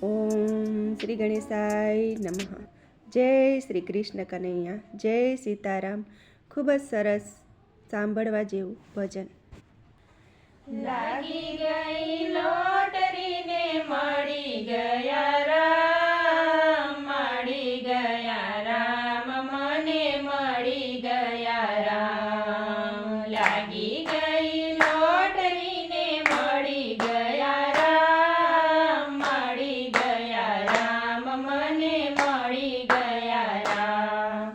ઓમ શ્રી ગણેશાય નમઃ. જય શ્રી કૃષ્ણ કનૈયા, જય સીતારામ. ખૂબ જ સરસ સાંભળવા જેવું ભજન. લાગી ગઈ લોટરીને મળી ગયા રામ, મળી ગયા રામ, મને મળી ગયા રામ. લાગી ગઈ લોટરીને મળી ગયા રામ, મળી ગયા રામ, મને મળી ગયા રામ.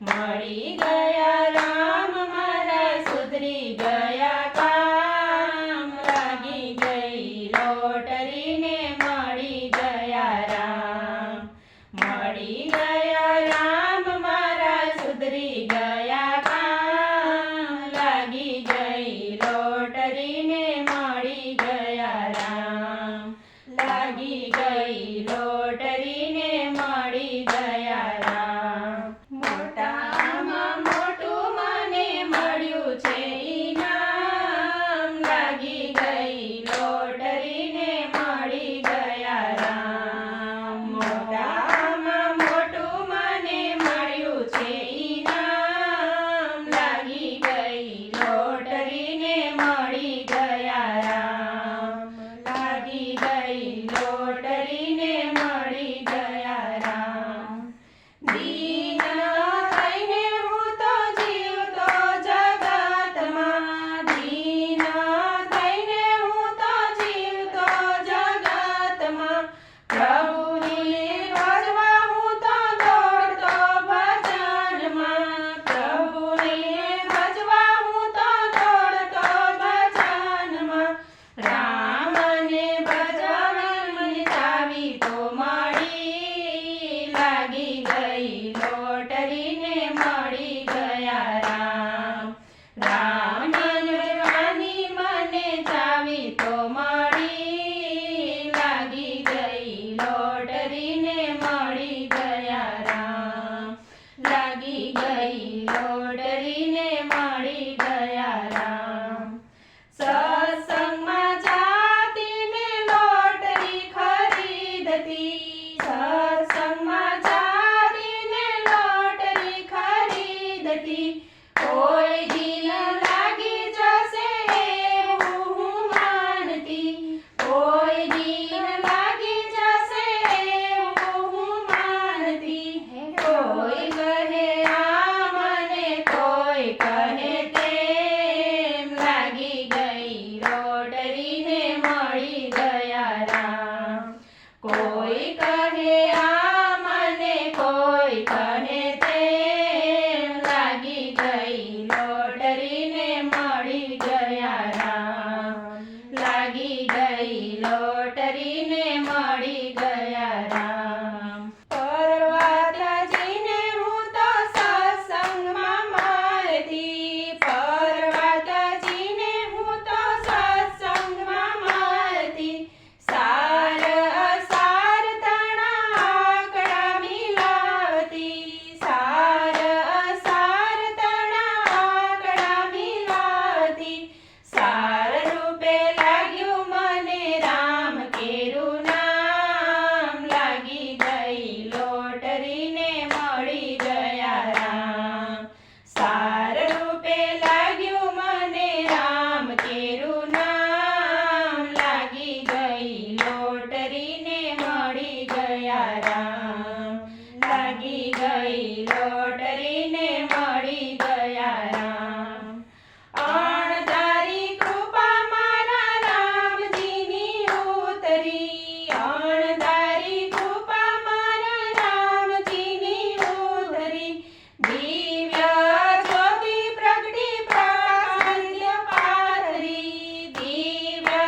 મળી ગયા રામ, મારા સુધરી ગયા કામ. લાગી ગઈ લોટરીને મળી ગયા રામ, મળી ગયા રામ, મારા સુધરી ગયા કામ. લાગી ગઈ લોટરીને મળી ગયા રામ, લાગી ગઈ લોટરીને મળી ગયા રામ. મોટામાં મોટું મને મળ્યું છે ઈનામ. લાગી ગઈ લોટરીને મળી ગયા રામ. મોટામાં મોટું મને મળ્યું છે ઈનામ. લાગી ગઈ લોટરીને મળી ગયા રામ, લાગી ગઈ લોટરીને મળી ગયા રામ. દીન થઈને હું તો જીવતો જગતમાં, દીન થઈને હું તો જીવતો જગતમાં. પ્રભુને ભજવા હું તો દોડતો ભજનમાં, પ્રભુને ભજવા હું તો દોડતો ભજનમાં. રામને ભજવાની મને ચાવી તો મળી. લાગી ગઈ લોટરીને મળી ગયા રામ, રામને ભજવાની મને ચાવી તો મળી. લાગી ગઈ લોટરીને મળી ગયા રામ, લાગી ગઈ લોટરીને મળી ગયા રામ. સત્સંગમાં જાતીને લોટરી ખરીદતી, સત્સંગમાં જાતીને લોટરી ખરીદતી. કોઈ દિન લાગી જશે એવું હું માનતી, કોઈ દિન લાગી જશે એવું હું માનતી. કોઈ કહે આમ અને કોઈ કહે તેમ. લાગી ગઈ લોટરીને મળી ગયા રામ. કોઈ કહે આમ અને કોઈ કહે તેમ. લાગી ગઈ લોટરીને મળી ગયા રામ, લાગી ગઈ લોટરીને મળી ગયા રામ. પરવાતાજીને હું તો સત્સંગમાં મળતી, પરવાતાજીને હું તો સત્સંગમાં મળતી. સાર અસાર તણા આંકડા મિલાવતી, સાર અસાર તણા આંકડા મિલાવતી. સાર રૂપે લાગ્યું મને રામ કેરું નામ. લાગી ગઈ લોટરીને મળી ગયા રામ, સાર રૂપે લાગ્યું મને રામ કેરું નામ. લાગી ગઈ લોટરીને મળી ગયા રામ, લાગી ગઈ લોટરીને મળી ગયા રામ. અણધારી કૃપા મારા રામજીની ઉતરી, અણધારી કૃપા મારા રામજીની ઉતરી. દિવ્ય જ્યોતિ પ્રગટી પ્રકાશ પાથરી, દિવ્ય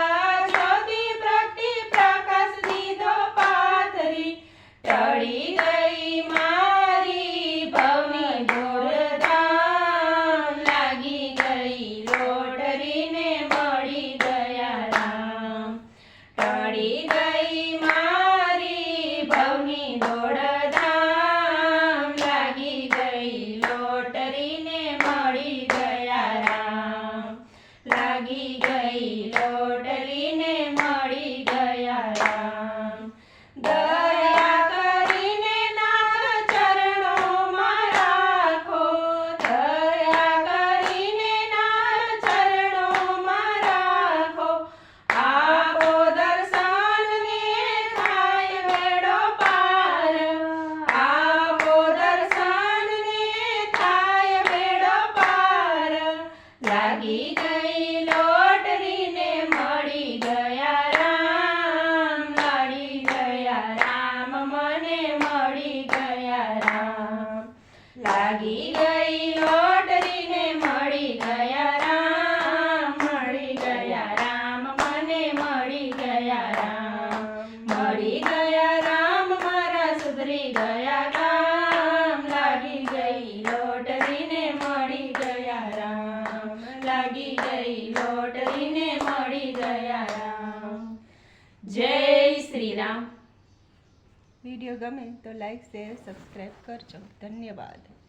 જ્યોતિ પ્રગટી પ્રકાશ દીધો પાથરી. ટળી ગઈ મારી ભવની દોડધામ. લાગી ગઈ લોટરીને મળી ગયા રામ, ટળી ગઈ મારી ભવની દોડધામ. લાગી ગઈ લોટરીને મળી ગયા રામ, લાગી ગઈ લોટરીને મળી ગયા રામ. લોટરીને મળી ગયા રામ. જય શ્રી રામ. વિડીયો ગમે તો લાઈક શેર સબસ્ક્રાઈબ કરજો. ધન્યવાદ.